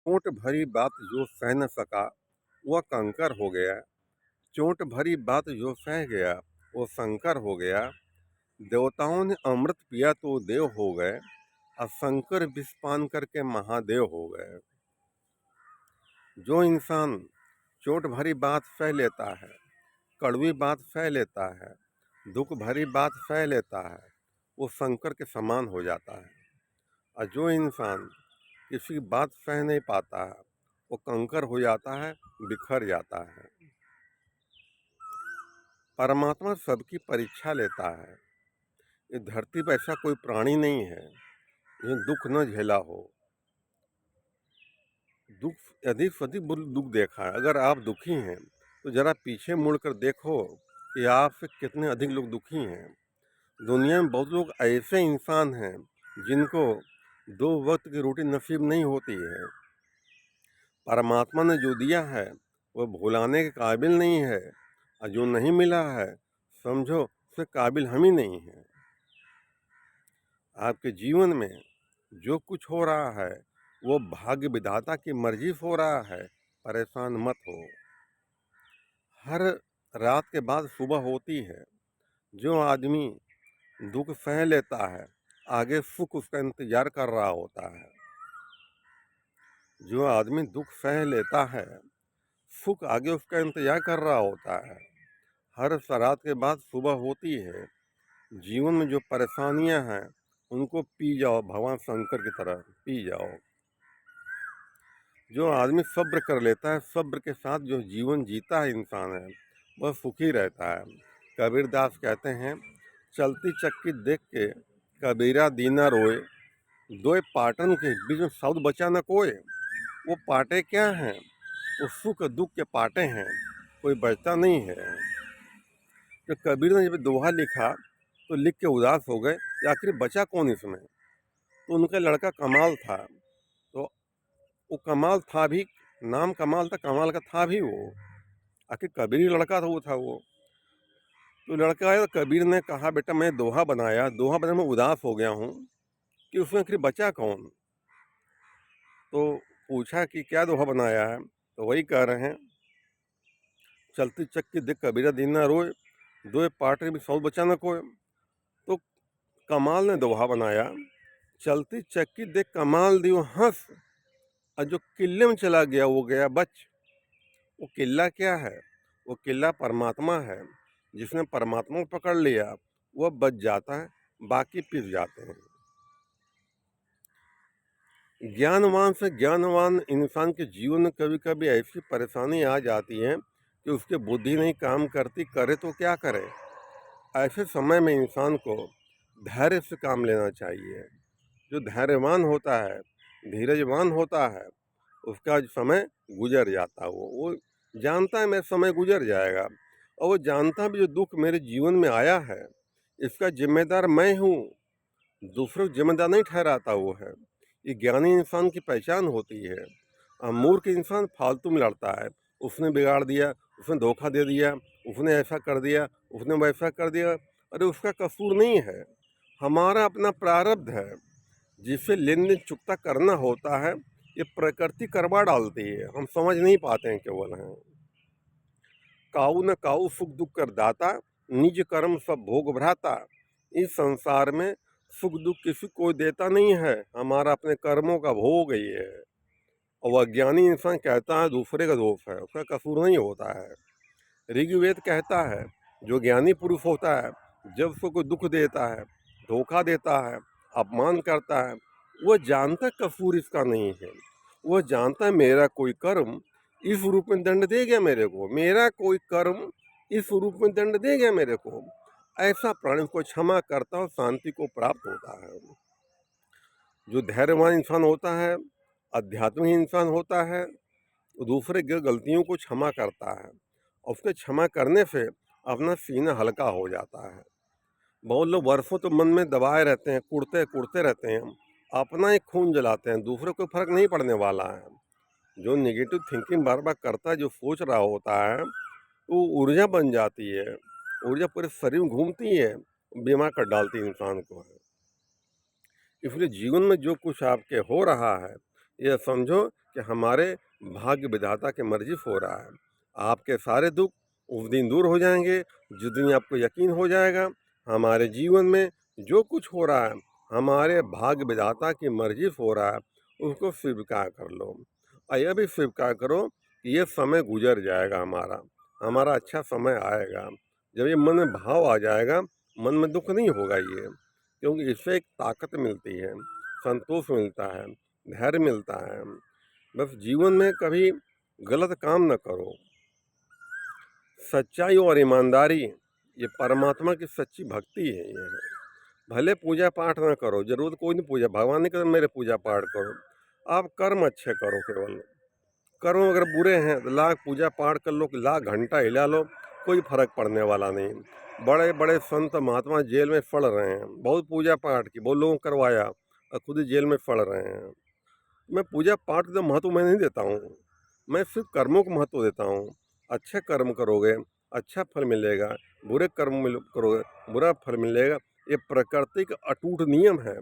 चोट भरी बात जो सह न सका वह कंकर हो गया। चोट भरी बात जो सह गया वो शंकर हो गया। देवताओं ने अमृत पिया तो देव हो गए, और शंकर विष पान करके महादेव हो गए। जो इंसान चोट भरी बात सह लेता है, कड़वी बात सह लेता है, दुख भरी बात सह लेता है, वो शंकर के समान हो जाता है। और जो इंसान किसी की बात सह नहीं पाता है, वो कंकर हो जाता है, बिखर जाता है। परमात्मा सबकी परीक्षा लेता है। इस धरती पर ऐसा कोई प्राणी नहीं है जिसने दुख न झेला हो। दुख अधिक से अधिक दुख देखा है। अगर आप दुखी हैं तो जरा पीछे मुड़कर देखो कि आपसे कितने अधिक लोग दुखी हैं। दुनिया में बहुत लोग ऐसे इंसान हैं जिनको 2 वक्त की रोटी नसीब नहीं होती है। परमात्मा ने जो दिया है वह भुलाने के काबिल नहीं है, और जो नहीं मिला है समझो उसके काबिल हम ही नहीं हैं। आपके जीवन में जो कुछ हो रहा है वो भाग्य विधाता की मर्जी से हो रहा है। परेशान मत हो। हर रात के बाद सुबह होती है। जो आदमी दुख सह लेता है, आगे सुख उसका इंतजार कर रहा होता है। जो आदमी दुख सह लेता है, सुख आगे उसका इंतजार कर रहा होता है। हर रात के बाद सुबह होती है। जीवन में जो परेशानियां हैं उनको पी जाओ, भगवान शंकर की तरह पी जाओ। जो आदमी सब्र कर लेता है, सब्र के साथ जो जीवन जीता है इंसान है, वह सुखी रहता है। कबीरदास कहते हैं, चलती चक्की देख के कबीरा दीना रोए, दोए पाटन के बीच में शब्द बचा न कोय। वो पाटे क्या हैं? वो सुख दुख के पाटे हैं, कोई बचता नहीं है। जब कबीर ने जब दोहा लिखा तो लिख के उदास हो गए कि आखिर बचा कौन इसमें। तो उनका लड़का कमाल था। तो वो कमाल था भी, नाम कमाल था, कमाल का था भी वो। आखिर कबीर ही लड़का था, वो था वो। तो लड़का आया, कबीर ने कहा, बेटा मैं दोहा बनाया, दोहा बनाने में उदास हो गया हूँ कि उसमें आखिर बचा कौन। तो पूछा कि क्या दोहा बनाया है, तो वही कह रहे हैं, चलती चक्की देख कबीरा दीना रोए, दोए पाटे भी सौ बचा न कोय। तो कमाल ने दोहा बनाया, चलती चक्की देख कमाल दियो हंस, और जो किले में चला गया वो गया बच। वो किला क्या है? वो किला परमात्मा है। जिसने परमात्मा को पकड़ लिया वह बच जाता है, बाकी पिस जाते हैं। ज्ञानवान से ज्ञानवान इंसान के जीवन में कभी कभी ऐसी परेशानी आ जाती है कि उसकी बुद्धि नहीं काम करती, करे तो क्या करे। ऐसे समय में इंसान को धैर्य से काम लेना चाहिए। जो धैर्यवान होता है, धीरजवान होता है, उसका समय गुजर जाता है। वो जानता है मेरा समय गुजर जाएगा, और वो जानता भी जो दुख मेरे जीवन में आया है इसका जिम्मेदार मैं हूँ, दूसरों को जिम्मेदार नहीं ठहराता वो है। ये ज्ञानी इंसान की पहचान होती है। मूर्ख इंसान फालतू में लड़ता है, उसने बिगाड़ दिया, उसने धोखा दे दिया, उसने ऐसा कर दिया, उसने वैसा कर दिया। अरे उसका कसूर नहीं है, हमारा अपना प्रारब्ध है जिससे लेन देन चुकता करना होता है। ये प्रकृति करवा डालती है, हम समझ नहीं पाते हैं केवल हैं। काऊ न काऊ सुख दुख कर दाता, निज कर्म सब भोग भ्राता। इस संसार में सुख दुख किसी को देता नहीं है, हमारा अपने कर्मों का भोग ही है। और वह अज्ञानी इंसान कहता है दूसरे का दोष है, उसका कसूर नहीं होता है। ऋग्वेद कहता है जो ज्ञानी पुरुष होता है, जब उसको कोई दुख देता है, धोखा देता है, अपमान करता है, वह जानता कसूर इसका नहीं है। वह जानता है मेरा कोई कर्म इस रूप में दंड दे गया मेरे को, मेरा कोई कर्म इस रूप में दंड दे गया मेरे को। ऐसा प्राणी को क्षमा करता और शांति को प्राप्त होता है। जो धैर्यवान इंसान होता है, आध्यात्मिक इंसान होता है, वो दूसरे की गलतियों को क्षमा करता है, और उसके क्षमा करने से अपना सीना हल्का हो जाता है। बहुत लोग वर्षों तो मन में दबाए रहते हैं, कुड़ते कुड़ते रहते हैं, अपना ही खून जलाते हैं, दूसरे को फर्क नहीं पड़ने वाला है। जो नेगेटिव थिंकिंग बार बार करता है, जो सोच रहा होता है, वो ऊर्जा बन जाती है, ऊर्जा पूरे शरीर में घूमती है, बीमार कर डालती है इंसान को है। इसलिए जीवन में जो कुछ आपके हो रहा है, यह समझो कि हमारे भाग्य विधाता की मर्जी से हो रहा है। आपके सारे दुख उस दिन दूर हो जाएंगे जिस दिन आपको यकीन हो जाएगा हमारे जीवन में जो कुछ हो रहा है हमारे भाग्य विधाता की मर्जी से हो रहा है, उसको स्वीकार कर लो। और यह भी स्वीकार करो कि ये समय गुजर जाएगा, हमारा हमारा अच्छा समय आएगा। जब ये मन में भाव आ जाएगा मन में दुख नहीं होगा ये, क्योंकि इससे एक ताकत मिलती है, संतोष मिलता है, धैर्य मिलता है। बस जीवन में कभी गलत काम न करो। सच्चाई और ईमानदारी ये परमात्मा की सच्ची भक्ति है। ये है भले पूजा पाठ ना करो, जरूरत कोई नहीं, पूजा भगवान नहीं कहते मेरे पूजा पाठ करो, आप कर्म अच्छे करो। केवल कर्म अगर बुरे हैं तो लाख पूजा पाठ कर लो, लाख घंटा हिला लो, कोई फर्क पड़ने वाला नहीं। बड़े बड़े संत महात्मा जेल में पड़ रहे हैं, बहुत पूजा पाठ की, बहुत लोगों को करवाया और खुद ही जेल में पड़ रहे हैं। मैं पूजा पाठ का महत्व मैं नहीं देता हूँ, मैं सिर्फ कर्मों को महत्व देता हूँ। अच्छे कर्म करोगे अच्छा फल मिलेगा, बुरे करोगे बुरा फल मिलेगा। ये प्रकृति का अटूट नियम है,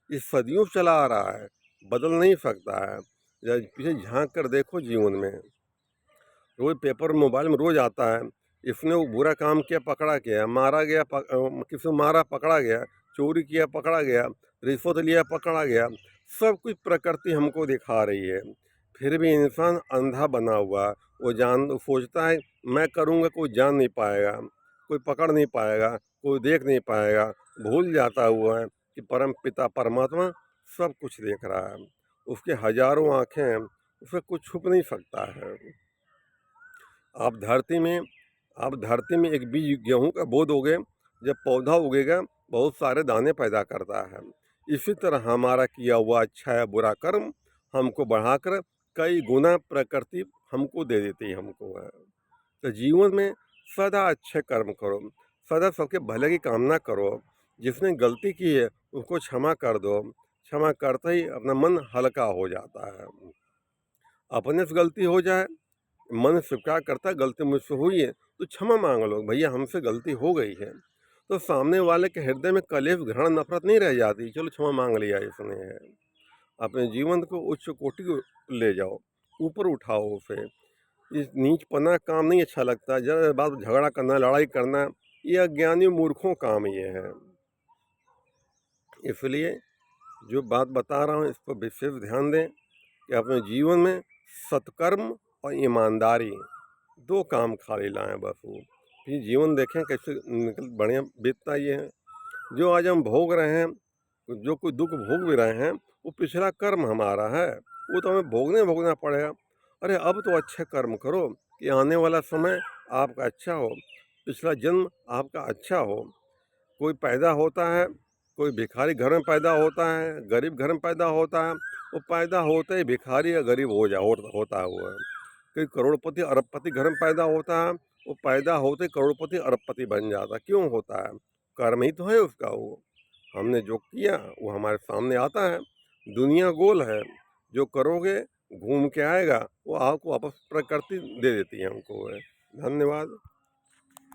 ये सदियों से चला आ रहा है, बदल नहीं सकता है। जब पीछे झांक कर देखो जीवन में, रोज पेपर मोबाइल में रोज आता है, इसने वो बुरा काम किया पकड़ा गया, मारा गया किसी को मारा पकड़ा गया, चोरी किया पकड़ा गया, रिश्वत लिया पकड़ा गया। सब कुछ प्रकृति हमको दिखा रही है, फिर भी इंसान अंधा बना हुआ, वो सोचता है मैं करूँगा, कोई जान नहीं पाएगा, कोई पकड़ नहीं पाएगा, कोई देख नहीं पाएगा। भूल जाता हुआ है कि परम पिता परमात्मा सब कुछ देख रहा है, उसके हजारों आँखें हैं, उसे कुछ छुप नहीं सकता है। आप धरती में आप धरती में एक बीज गेहूं का बो दोगे, जब पौधा उगेगा बहुत सारे दाने पैदा करता है। इसी तरह हमारा किया हुआ अच्छा या बुरा कर्म हमको बढ़ाकर कई गुना प्रकृति हमको दे देती है हमको है। तो जीवन में सदा अच्छे कर्म करो, सदा सबके भले की कामना करो। जिसने गलती की है उसको क्षमा कर दो, क्षमा करते ही अपना मन हल्का हो जाता है। अपने से गलती हो जाए, मन स्वीकार करता है गलती मुझसे हुई है तो क्षमा मांग लो, भैया हमसे गलती हो गई है। तो सामने वाले के हृदय में कलेश घृणा नफरत नहीं रह जाती, चलो क्षमा मांग लिया इसने है। अपने जीवन को उच्च कोटि को ले जाओ, ऊपर उठाओ उसे। इस नीचपना काम नहीं अच्छा लगता, जरा बात झगड़ा करना लड़ाई करना ये अज्ञानी मूर्खों काम ये है। इसलिए जो बात बता रहा हूँ इस पर विशेष ध्यान दें कि अपने जीवन में सत्कर्म और ईमानदारी दो काम खाली लाएं बस। वो फिर जीवन देखें कैसे निकल बढ़िया बीतता ये है। जो आज हम भोग रहे हैं, जो कोई दुख भोग भी रहे हैं, वो पिछला कर्म हमारा है, वो तो हमें भोगना पड़ेगा। अरे अब तो अच्छे कर्म करो कि आने वाला समय आपका अच्छा हो, पिछला जन्म आपका अच्छा हो। कोई पैदा होता है, कोई भिखारी घर में पैदा होता है, गरीब घर में पैदा होता है, वो पैदा होते ही भिखारी या गरीब होता है वो। कोई करोड़पति अरबपति घर में पैदा होता है, वो पैदा होते करोड़पति अरबपति बन जाता। क्यों होता है? कर्म ही तो है उसका। वो हमने जो किया वो हमारे सामने आता है। दुनिया गोल है, जो करोगे घूम के आएगा, वो आपको वापस प्रकृति दे देती है हमको है। धन्यवाद।